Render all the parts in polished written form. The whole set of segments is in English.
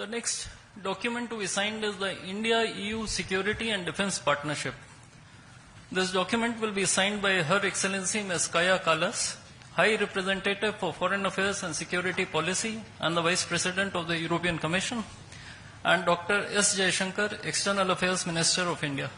next document to be signed is the India-EU Security and Defence Partnership. This document will be signed by Her Excellency Ms. Kaja Kallas, High Representative for Foreign Affairs and Security Policy and the Vice President of the European Commission, and Dr. S. Jaishankar, External Affairs Minister of India.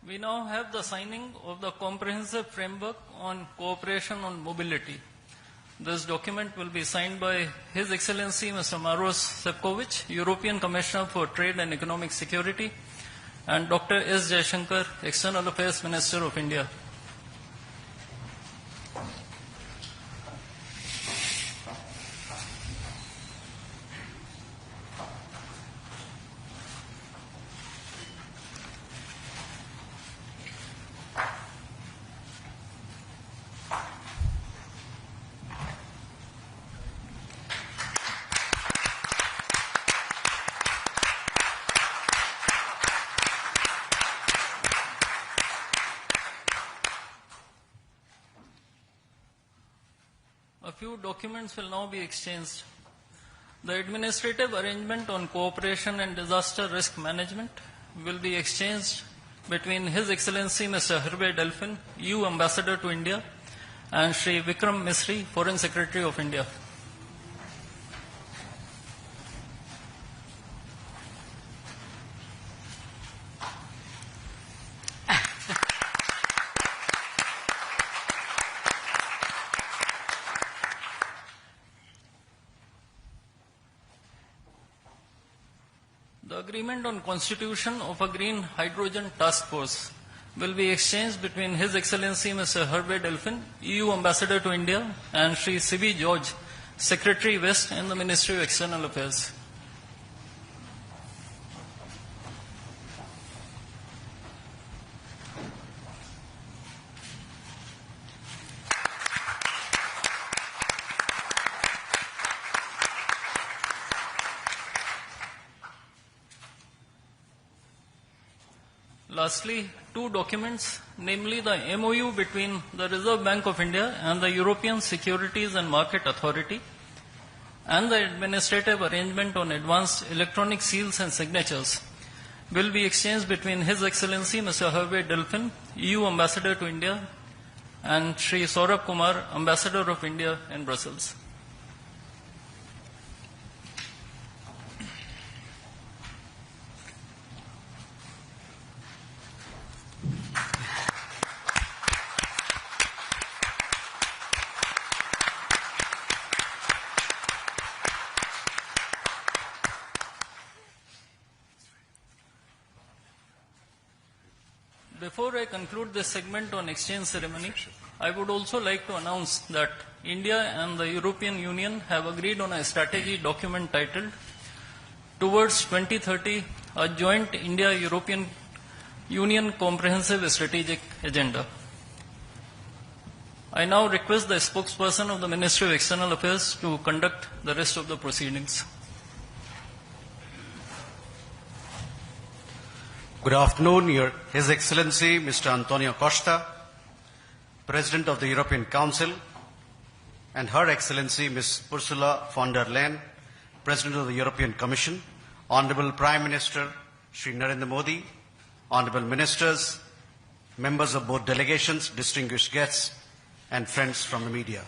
We now have the signing of the Comprehensive Framework on Cooperation on Mobility. This document will be signed by His Excellency Mr. Maros Sefcovic, European Commissioner for Trade and Economic Security, and Dr. S. Jaishankar, External Affairs Minister of India. A few documents will now be exchanged. The Administrative Arrangement on Cooperation and Disaster Risk Management will be exchanged between His Excellency Mr. Hervé Delphin, EU Ambassador to India, and Shri Vikram Misri, Foreign Secretary of India. The agreement on constitution of a green hydrogen task force will be exchanged between His Excellency Mr. Hervé Delphin, EU Ambassador to India, and Shri C.B. George, Secretary West in the Ministry of External Affairs. Lastly, two documents, namely the MOU between the Reserve Bank of India and the European Securities and Market Authority, and the Administrative Arrangement on Advanced Electronic Seals and Signatures, will be exchanged between His Excellency Mr. Hervé Delphin, EU Ambassador to India, and Shri Saurabh Kumar, Ambassador of India in Brussels. Before I conclude this segment on exchange ceremony, I would also like to announce that India and the European Union have agreed on a strategy document titled Towards 2030, a Joint India-European Union Comprehensive Strategic Agenda. I now request the spokesperson of the Ministry of External Affairs to conduct the rest of the proceedings. Good afternoon, His Excellency Mr. Antonio Costa, President of the European Council, and Her Excellency Ms. Ursula von der Leyen, President of the European Commission, Honorable Prime Minister Shri Narendra Modi, Honorable Ministers, members of both delegations, distinguished guests, and friends from the media.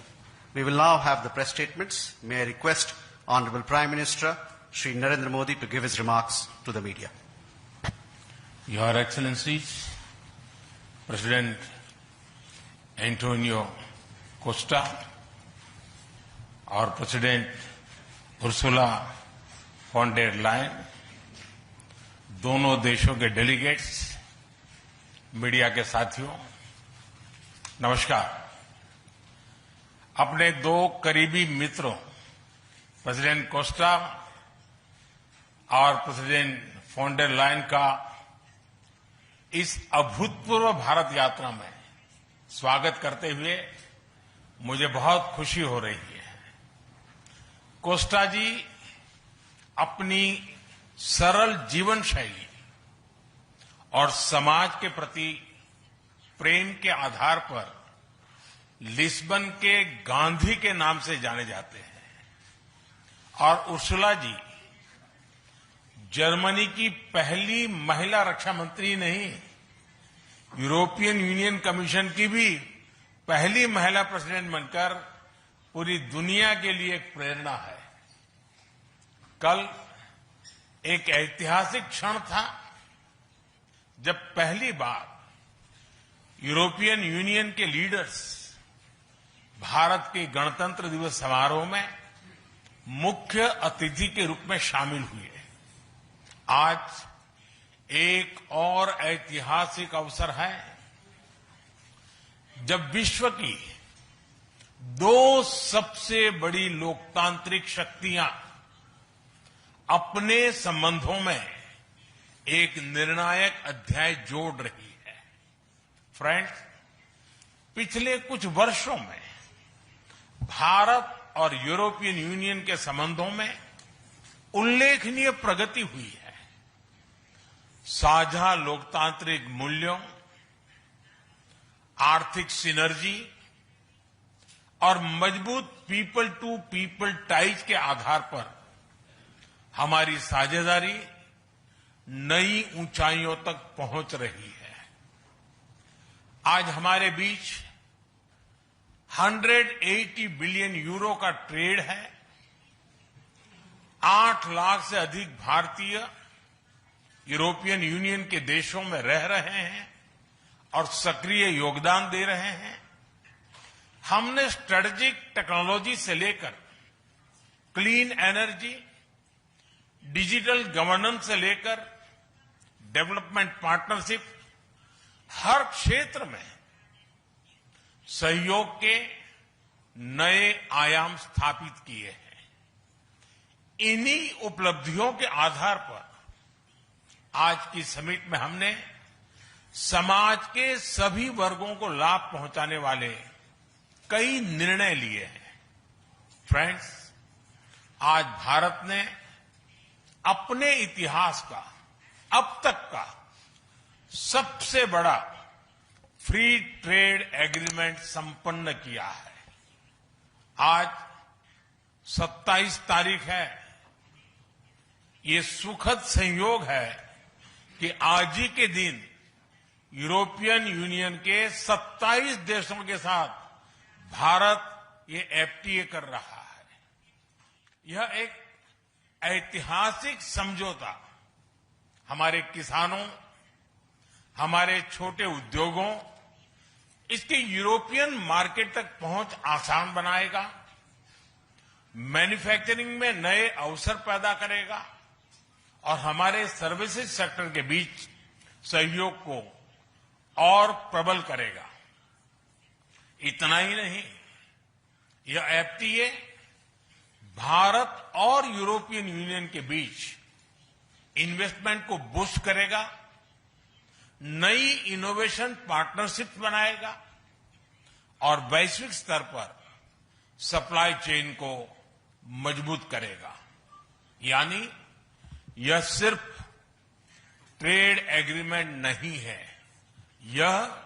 We will now have the press statements. May I request Honorable Prime Minister Shri Narendra Modi to give his remarks to the media. Your Excellencies, President Antonio Costa, our President Ursula von der Leyen, दोनों देशों के delegates, media के साथियों, नमस्कार। अपने दो करीबी मित्रों प्रेसिडेंट कोस्टा और प्रेसिडेंट फोन डेर लायन का इस अभूतपूर्व भारत यात्रा में स्वागत करते हुए मुझे बहुत खुशी हो रही है। कोस्टा जी अपनी सरल जीवन शैली और समाज के प्रति प्रेम के आधार पर लिस्बन के गांधी के नाम से जाने जाते हैं और उर्सुला जी जर्मनी की पहली महिला रक्षा मंत्री नहीं, यूरोपियन यूनियन कमीशन की भी पहली महिला प्रेसिडेंट बनकर पूरी दुनिया के लिए एक प्रेरणा है। कल एक ऐतिहासिक क्षण था जब पहली बार यूरोपियन यूनियन के लीडर्स भारत के गणतंत्र दिवस समारोह में मुख्य अतिथि के रूप में शामिल हुए। आज एक और ऐतिहासिक अवसर है जब विश्व की दो सबसे बड़ी लोकतांत्रिक शक्तियां अपने संबंधों में एक निर्णायक अध्याय जोड़ रही है। फ्रेंड्स, पिछले कुछ वर्षों में भारत और यूरोपियन यूनियन के संबंधों में उल्लेखनीय प्रगति हुई है। साझा लोकतांत्रिक मूल्यों, आर्थिक सिनर्जी और मजबूत पीपल टू पीपल टाइज के आधार पर हमारी साझेदारी नई ऊंचाइयों तक पहुंच रही है। आज हमारे बीच 180 बिलियन यूरो का ट्रेड है। 8 लाख से अधिक भारतीय यूरोपियन यूनियन के देशों में रह रहे हैं और सक्रिय योगदान दे रहे हैं। हमने स्ट्रेटेजिक टेक्नोलॉजी से लेकर क्लीन एनर्जी, डिजिटल गवर्नेंस से लेकर डेवलपमेंट पार्टनरशिप, हर क्षेत्र में सहयोग के नए आयाम स्थापित किए हैं। इन्हीं उपलब्धियों के आधार पर आज की समिट में हमने समाज के सभी वर्गों को लाभ पहुंचाने वाले कई निर्णय लिए हैं। फ्रेंड्स, आज भारत ने अपने इतिहास का अब तक का सबसे बड़ा फ्री ट्रेड एग्रीमेंट संपन्न किया है। आज 27 तारीख है। ये सुखद संयोग है कि आज ही के दिन यूरोपियन यूनियन के 27 देशों के साथ भारत ये एफटीए कर रहा है। यह एक ऐतिहासिक समझौता हमारे किसानों, हमारे छोटे उद्योगों, इसके यूरोपियन मार्केट तक पहुंच आसान बनाएगा, मैन्युफैक्चरिंग में नए अवसर पैदा करेगा और हमारे सर्विसेज सेक्टर के बीच सहयोग को और प्रबल करेगा। इतना ही नहीं, यह एफटीए भारत और यूरोपियन यूनियन के बीच इन्वेस्टमेंट को बूस्ट करेगा, नई इनोवेशन पार्टनरशिप बनाएगा और वैश्विक स्तर पर सप्लाई चेन को मजबूत करेगा। यानी यह सिर्फ ट्रेड एग्रीमेंट नहीं है, यह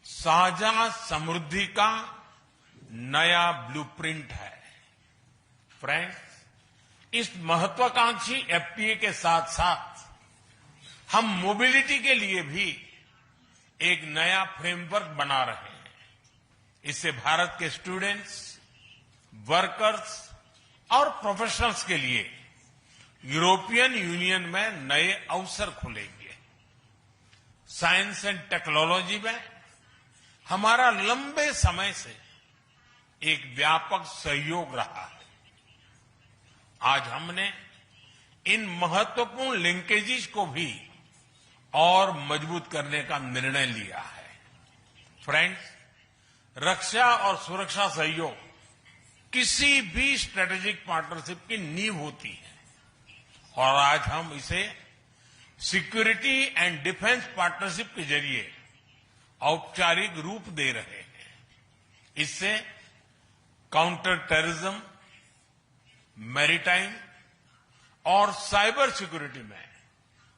साझा समृद्धि का नया ब्लूप्रिंट है। फ्रेंड्स, इस महत्वाकांक्षी एफटीए के साथ साथ हम मोबिलिटी के लिए भी एक नया फ्रेमवर्क बना रहे हैं। इससे भारत के स्टूडेंट्स, वर्कर्स और प्रोफेशनल्स के लिए यूरोपियन यूनियन में नए अवसर खुलेंगे। साइंस एंड टेक्नोलॉजी में हमारा लंबे समय से एक व्यापक सहयोग रहा है। आज हमने इन महत्वपूर्ण लिंकेजेस को भी और मजबूत करने का निर्णय लिया है। फ्रेंड्स, रक्षा और सुरक्षा सहयोग किसी भी स्ट्रेटेजिक पार्टनरशिप की नींव होती है और आज हम इसे सिक्योरिटी एंड डिफेंस पार्टनरशिप के जरिए औपचारिक रूप दे रहे हैं। इससे काउंटर टेररिज्म, मैरीटाइम और साइबर सिक्योरिटी में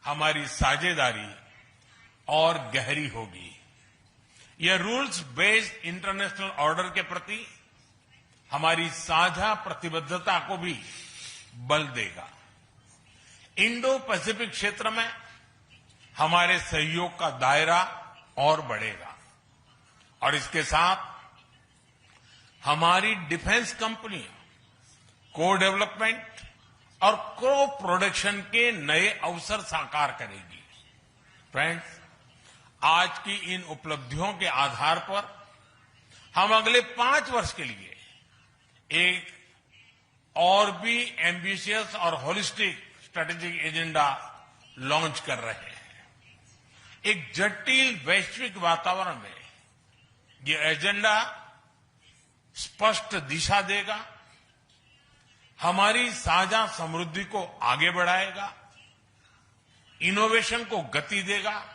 हमारी साझेदारी और गहरी होगी। यह रूल्स बेस्ड इंटरनेशनल ऑर्डर के प्रति हमारी साझा प्रतिबद्धता को भी बल देगा। इंडो पैसिफिक क्षेत्र में हमारे सहयोग का दायरा और बढ़ेगा और इसके साथ हमारी डिफेंस कंपनियां को डेवलपमेंट और को प्रोडक्शन के नए अवसर साकार करेगी। फ्रेंड्स, आज की इन उपलब्धियों के आधार पर हम अगले 5 वर्ष के लिए एक और भी एम्बिशियस और होलिस्टिक स्ट्रेटेजिक एजेंडा लॉन्च कर रहे हैं। एक जटिल वैश्विक वातावरण में ये एजेंडा स्पष्ट दिशा देगा, हमारी साझा समृद्धि को आगे बढ़ाएगा, इनोवेशन को गति देगा,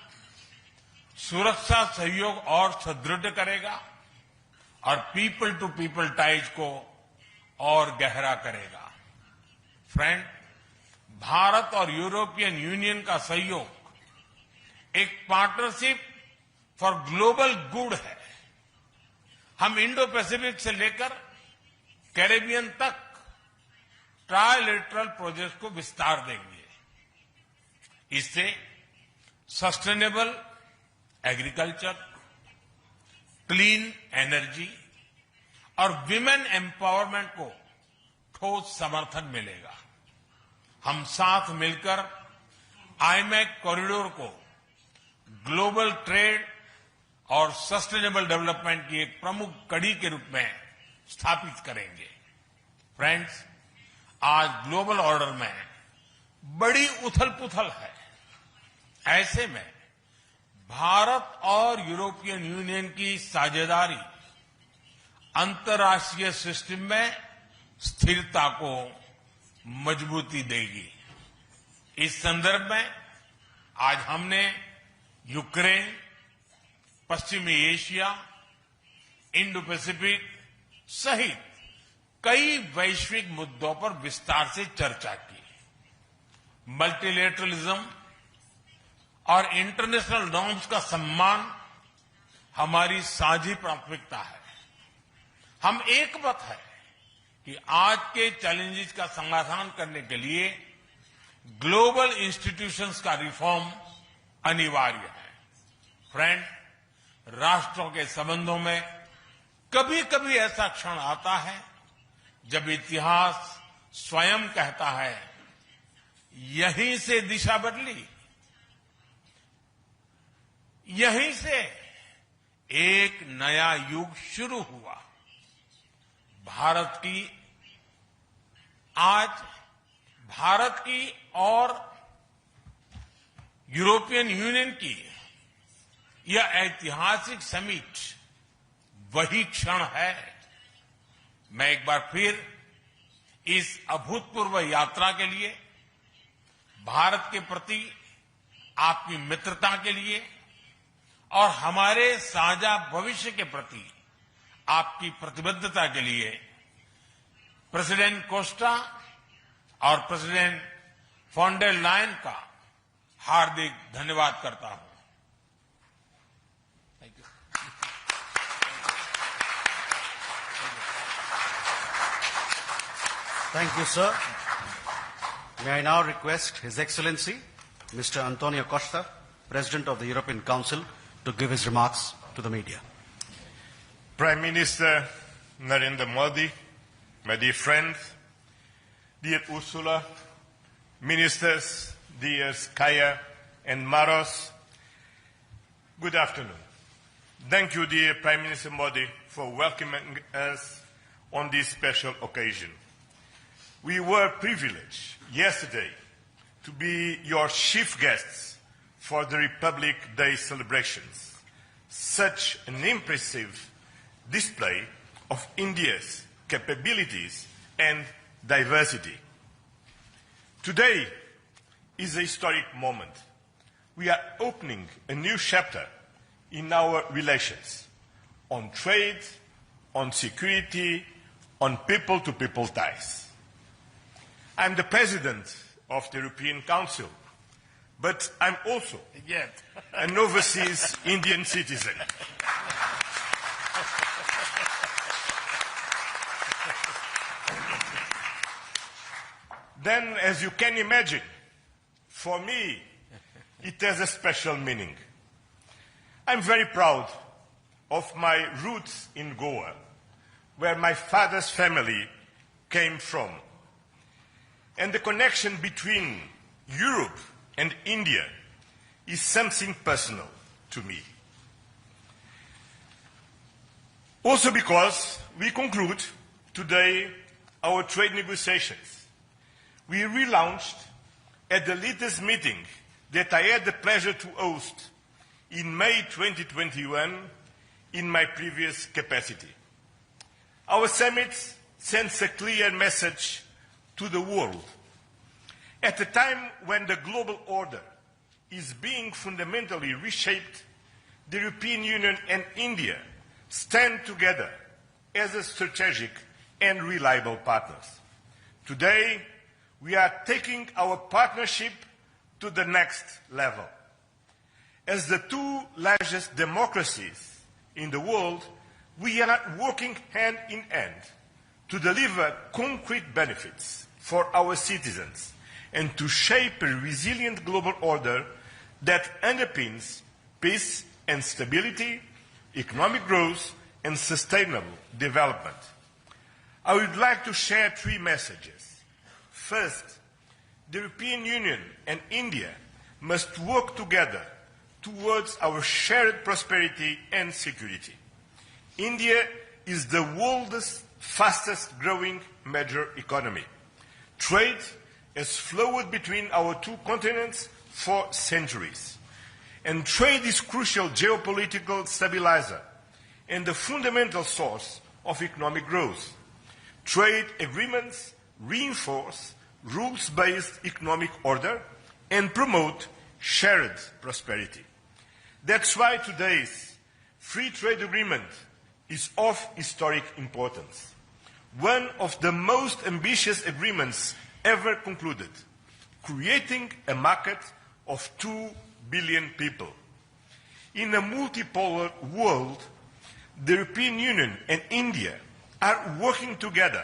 सुरक्षा सहयोग और सुदृढ़ करेगा और पीपल टू पीपल टाइज को और गहरा करेगा। फ्रेंड, भारत और यूरोपियन यूनियन का सहयोग एक पार्टनरशिप फॉर ग्लोबल गुड है। हम इंडो पैसिफिक से लेकर कैरेबियन तक ट्राइलेटरल प्रोजेक्ट को विस्तार देंगे। इससे सस्टेनेबल एग्रीकल्चर, क्लीन एनर्जी और विमेन एम्पावरमेंट को ठोस समर्थन मिलेगा। हम साथ मिलकर आईमैक कॉरिडोर को ग्लोबल ट्रेड और सस्टेनेबल डेवलपमेंट की एक प्रमुख कड़ी के रूप में स्थापित करेंगे। फ्रेंड्स, आज ग्लोबल ऑर्डर में बड़ी उथल-पुथल है। ऐसे में भारत और यूरोपियन यूनियन की साझेदारी अंतर्राष्ट्रीय सिस्टम में स्थिरता को मजबूती देगी। इस संदर्भ में आज हमने यूक्रेन, पश्चिमी एशिया, इंडो पैसिफिक सहित कई वैश्विक मुद्दों पर विस्तार से चर्चा की। मल्टीलेटरलिज्म और इंटरनेशनल नॉर्म्स का सम्मान हमारी साझी प्राथमिकता है। हम एकमत है कि आज के चैलेंजेस का समाधान करने के लिए ग्लोबल इंस्टीट्यूशंस का रिफॉर्म अनिवार्य है। फ्रेंड, राष्ट्रों के संबंधों में कभी कभी ऐसा क्षण आता है जब इतिहास स्वयं कहता है, यहीं से दिशा बदली, यहीं से एक नया युग शुरू हुआ। भारत की और यूरोपियन यूनियन की यह ऐतिहासिक समिट वही क्षण है। मैं एक बार फिर इस अभूतपूर्व यात्रा के लिए, भारत के प्रति आपकी मित्रता के लिए और हमारे साझा भविष्य के प्रति आपकी प्रतिबद्धता के लिए प्रेसिडेंट कोस्टा और प्रेसिडेंट फॉन डेर लायन का हार्दिक धन्यवाद करता हूं। Thank you. Thank you, sir. May I now request His Excellency, Mr. Antonio Costa, President of the European Council, to give his remarks to the media. Prime Minister Narendra Modi, my dear friends, dear Ursula, ministers, dear Kaya and Maros, good afternoon. Thank you, dear Prime Minister Modi, for welcoming us on this special occasion. We were privileged yesterday to be your chief guests for the Republic Day celebrations. Such an impressive display of India's capabilities, and diversity. Today is a historic moment. We are opening a new chapter in our relations on trade, on security, on people-to-people ties. I'm the President of the European Council, but I'm also an overseas Indian citizen. Then, as you can imagine, for me, it has a special meaning. I'm very proud of my roots in Goa, where my father's family came from. And the connection between Europe and India is something personal to me. Also because we conclude today our trade negotiations. We relaunched at the latest meeting that I had the pleasure to host in May 2021 in my previous capacity. Our summit sends a clear message to the world. At a time when the global order is being fundamentally reshaped, the European Union and India stand together as a strategic and reliable partners. Today, we are taking our partnership to the next level. As the two largest democracies in the world, we are working hand in hand to deliver concrete benefits for our citizens and to shape a resilient global order that underpins peace and stability, economic growth, and sustainable development. I would like to share three messages. First, the European Union and India must work together towards our shared prosperity and security. India is the world's fastest growing major economy. Trade has flowed between our two continents for centuries. And trade is crucial geopolitical stabilizer and the fundamental source of economic growth. Trade agreements reinforce rules-based economic order and promote shared prosperity. That's why today's free trade agreement is of historic importance. One of the most ambitious agreements ever concluded, creating a market of 2 billion people. In a multipolar world, the European Union and India are working together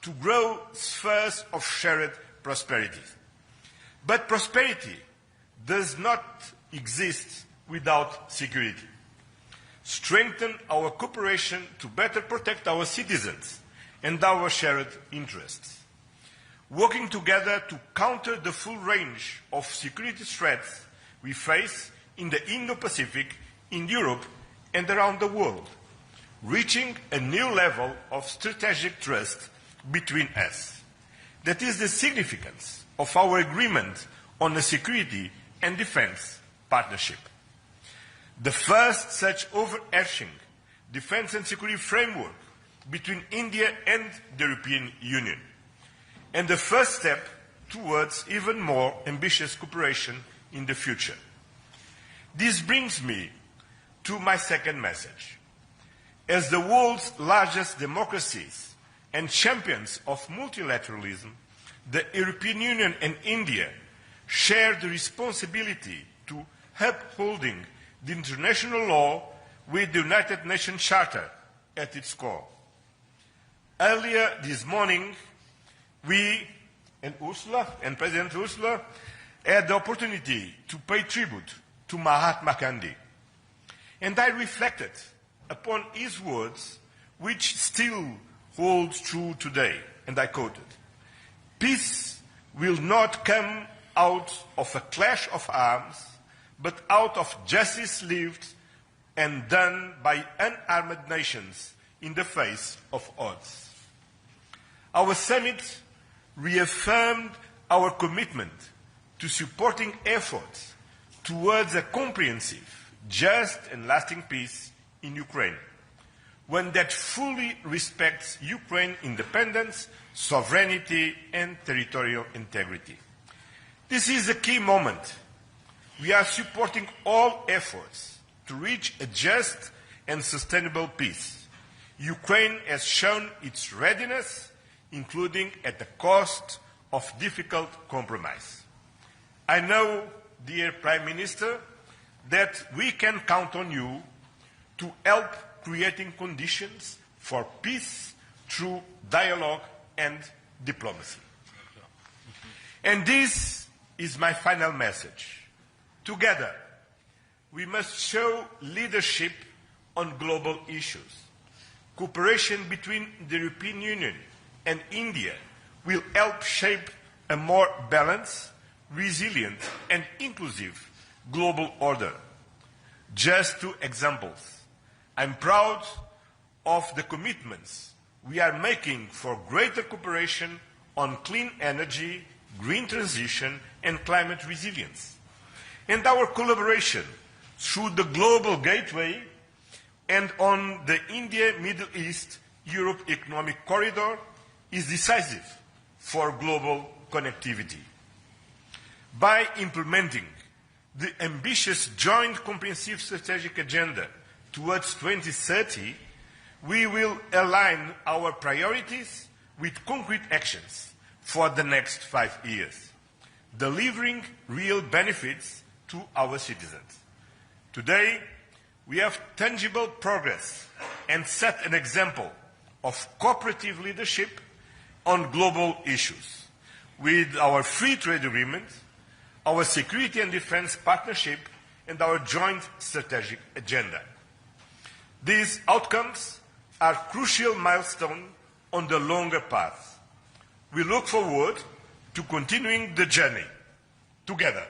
to grow spheres of shared prosperity. But prosperity does not exist without security. Strengthen our cooperation to better protect our citizens and our shared interests. Working together to counter the full range of security threats we face in the Indo-Pacific, in Europe, and around the world, reaching a new level of strategic trust between us. That is the significance of our agreement on a security and defense partnership. The first such overarching defense and security framework between India and the European Union, and the first step towards even more ambitious cooperation in the future. This brings me to my second message. As the world's largest democracies and champions of multilateralism, the European Union and India share the responsibility to upholding the international law with the United Nations Charter at its core. Earlier this morning, we and Ursula, and President Ursula, had the opportunity to pay tribute to Mahatma Gandhi. And I reflected upon his words, which still holds true today. And I quoted, "Peace will not come out of a clash of arms, but out of justice lived and done by unarmed nations in the face of odds." Our summit reaffirmed our commitment to supporting efforts towards a comprehensive, just and lasting peace in Ukraine. one that fully respects Ukraine's independence, sovereignty, and territorial integrity. This is a key moment. We are supporting all efforts to reach a just and sustainable peace. Ukraine has shown its readiness, including at the cost of difficult compromise. I know, dear Prime Minister, that we can count on you to help creating conditions for peace through dialogue and diplomacy. And this is my final message. Together, we must show leadership on global issues. Cooperation between the European Union and India will help shape a more balanced, resilient, and inclusive global order. Just two examples. I'm proud of the commitments we are making for greater cooperation on clean energy, green transition, and climate resilience. And our collaboration through the Global Gateway and on the India-Middle East-Europe Economic Corridor is decisive for global connectivity. By implementing the ambitious Joint Comprehensive Strategic Agenda towards 2030, we will align our priorities with concrete actions for the next 5 years, delivering real benefits to our citizens. Today, we have tangible progress and set an example of cooperative leadership on global issues with our free trade agreement, our security and defense partnership, and our joint strategic agenda. These outcomes are crucial milestones on the longer path. We look forward to continuing the journey together,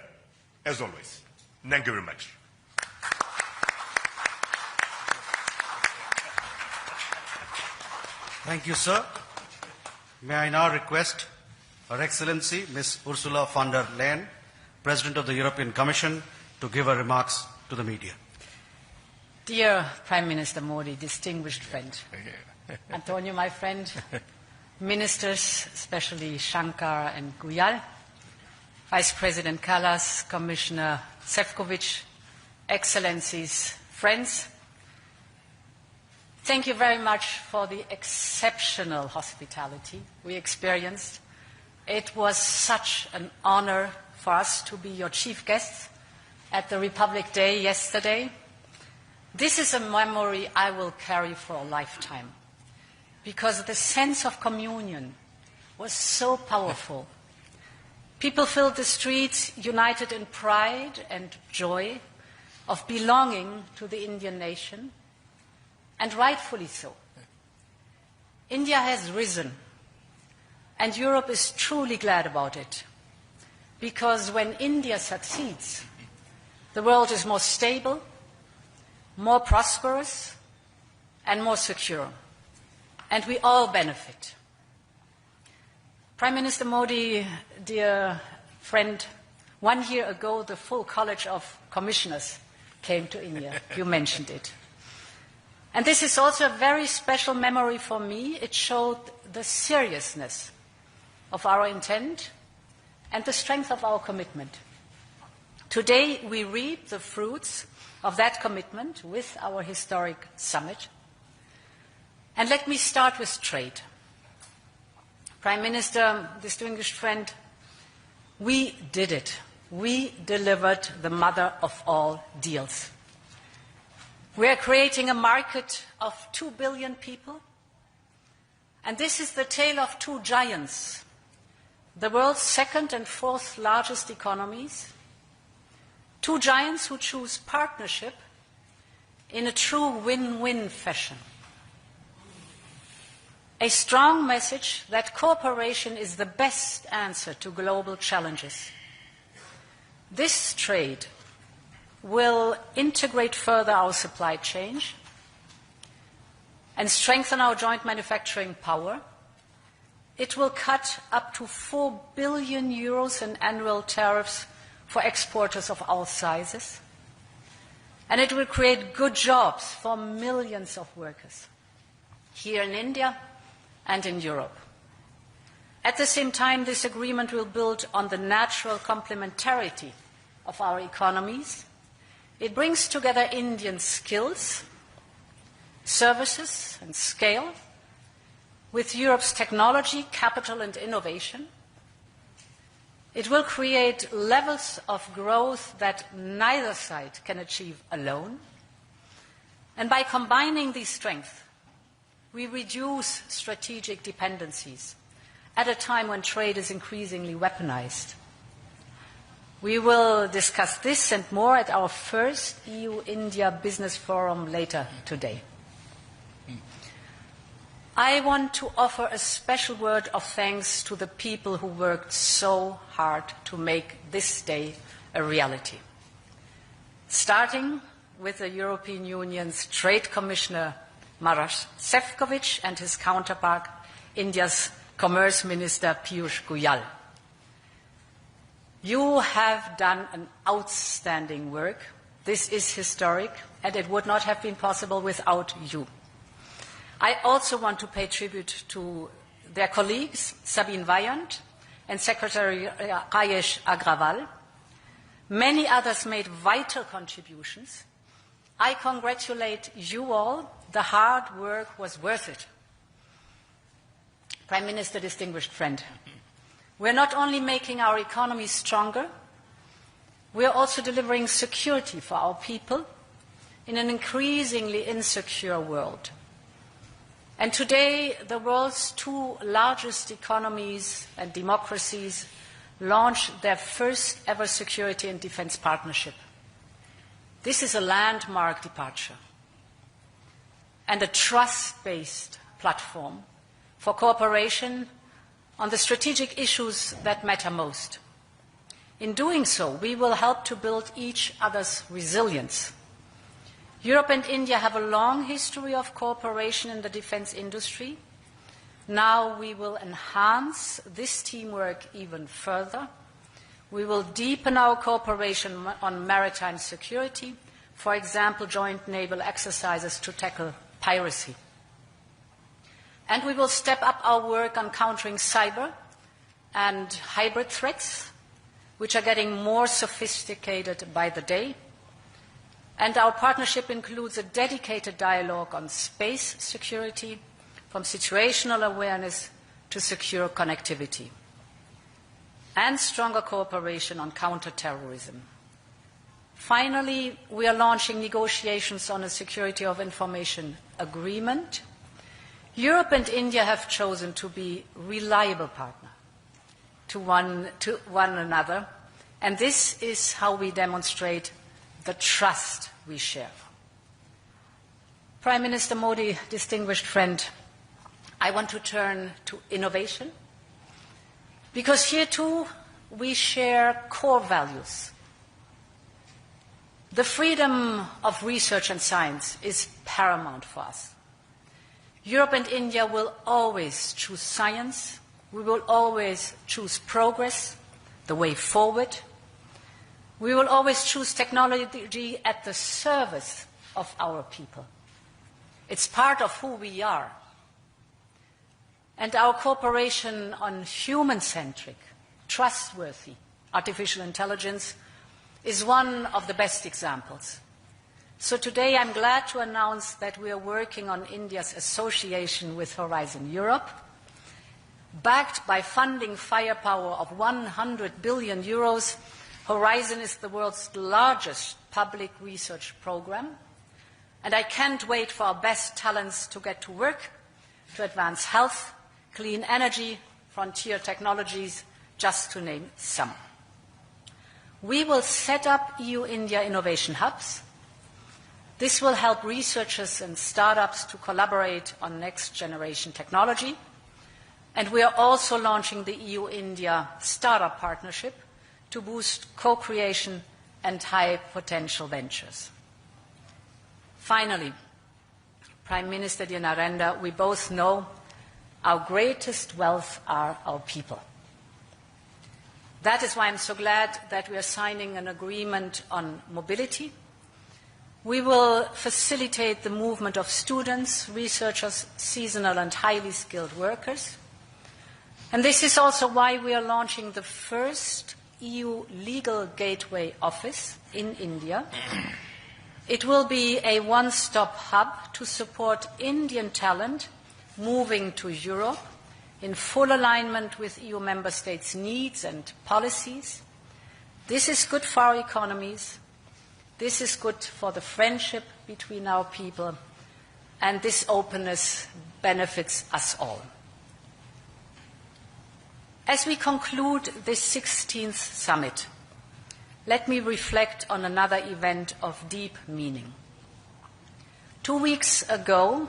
as always. Thank you very much. Thank you, sir. May I now request Her Excellency Ms. Ursula von der Leyen, President of the European Commission, to give her remarks to the media. Dear Prime Minister Modi, distinguished friend, Antonio, my friend, ministers, especially Shankar and Guyal, Vice President Kallas, Commissioner Šefčovič, Excellencies, friends, thank you very much for the exceptional hospitality we experienced. It was such an honor for us to be your chief guests at the Republic Day yesterday. This is a memory I will carry for a lifetime, because the sense of communion was so powerful. People filled the streets united in pride and joy of belonging to the Indian nation, and rightfully so. India has risen, and Europe is truly glad about it, because when India succeeds, the world is more stable, more prosperous, and more secure, and we all benefit. Prime Minister Modi, dear friend, 1 year ago the full College of Commissioners came to India. You mentioned it. And this is also a very special memory for me. It showed the seriousness of our intent and the strength of our commitment. Today we reap the fruits of that commitment with our historic summit. And let me start with trade. Prime Minister, distinguished friend, we did it. We delivered the mother of all deals. We are creating a market of 2 billion people. And this is the tale of two giants, the world's second and fourth largest economies. Two giants who choose partnership in a true win-win fashion. A strong message that cooperation is the best answer to global challenges. This trade will integrate further our supply chain and strengthen our joint manufacturing power. It will cut up to 4 billion euros in annual tariffs for exporters of all sizes. And it will create good jobs for millions of workers. here in India and in Europe. At the same time, this agreement will build on the natural complementarity of our economies. It brings together Indian skills, services, and scale with Europe's technology, capital, and innovation. It will create levels of growth that neither side can achieve alone. And by combining these strengths, we reduce strategic dependencies at a time when trade is increasingly weaponized. We will discuss this and more at our first EU-India Business Forum later today. I want to offer a special word of thanks to the people who worked so hard to make this day a reality. Starting with the European Union's Trade Commissioner Maroš Šefčovič and his counterpart, India's Commerce Minister Piyush Goyal. You have done an outstanding work. This is historic, and it would not have been possible without you. I also want to pay tribute to their colleagues, Sabine Weyand and Secretary Rajesh Agrawal. Many others made vital contributions. I congratulate you all. The hard work was worth it. Prime Minister, distinguished friend, we're not only making our economy stronger, we're also delivering security for our people in an increasingly insecure world. And today, the world's two largest economies and democracies launch their first ever security and defense partnership. This is a landmark departure and a trust-based platform for cooperation on the strategic issues that matter most. In doing so, we will help to build each other's resilience. Europe and India have a long history of cooperation in the defense industry. Now we will enhance this teamwork even further. We will deepen our cooperation on maritime security, for example, joint naval exercises to tackle piracy. And we will step up our work on countering cyber and hybrid threats, which are getting more sophisticated by the day. And our partnership includes a dedicated dialogue on space security, from situational awareness to secure connectivity, and stronger cooperation on counterterrorism. Finally, we are launching negotiations on a security of information agreement. Europe and India have chosen to be reliable partners to one another, and this is how we demonstrate the trust we share. Prime Minister Modi, distinguished friend, I want to turn to innovation, because here too we share core values. The freedom of research and science is paramount for us. Europe and India will always choose science. We will always choose progress, the way forward. We will always choose technology at the service of our people. It's part of who we are. And our cooperation on human-centric, trustworthy artificial intelligence is one of the best examples. So today I'm glad to announce that we are working on India's association with Horizon Europe. Backed by funding firepower of 100 billion euros, Horizon is the world's largest public research program. And I can't wait for our best talents to get to work to advance health, clean energy, frontier technologies, just to name some. We will set up EU-India innovation hubs. This will help researchers and startups to collaborate on next-generation technology. And we are also launching the EU-India Startup Partnership to boost co-creation and high-potential ventures. Finally, Prime Minister dear Narendra, we both know our greatest wealth are our people. That is why I'm so glad that we are signing an agreement on mobility. We will facilitate the movement of students, researchers, seasonal and highly skilled workers. And this is also why we are launching the first EU Legal Gateway Office in India. It will be a one-stop hub to support Indian talent moving to Europe in full alignment with EU member states' needs and policies. This is good for our economies. This is good for the friendship between our people. And this openness benefits us all. As we conclude this 16th summit, let me reflect on another event of deep meaning. 2 weeks ago,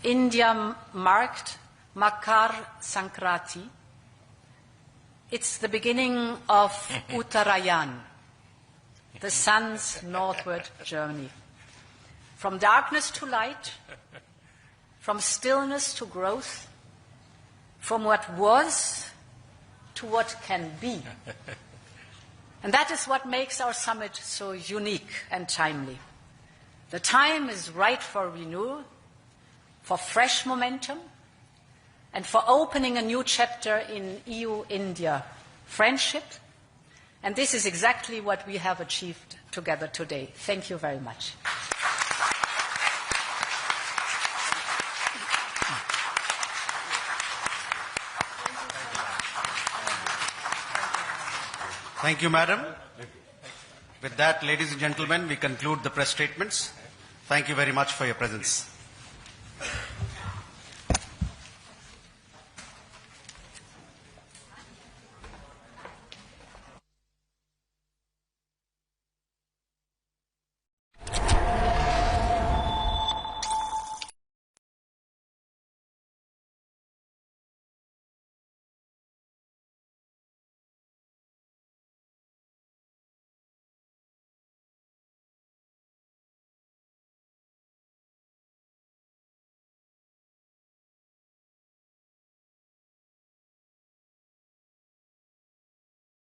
India marked Makar Sankranti. It's the beginning of Uttarayan, the sun's northward journey. From darkness to light, from stillness to growth, from what was to what can be. And that is what makes our summit so unique and timely. The time is right for renewal, for fresh momentum, and for opening a new chapter in EU-India friendship. And this is exactly what we have achieved together today. Thank you very much. Thank you, Madam. With that, ladies and gentlemen, we conclude the press statements. Thank you very much for your presence.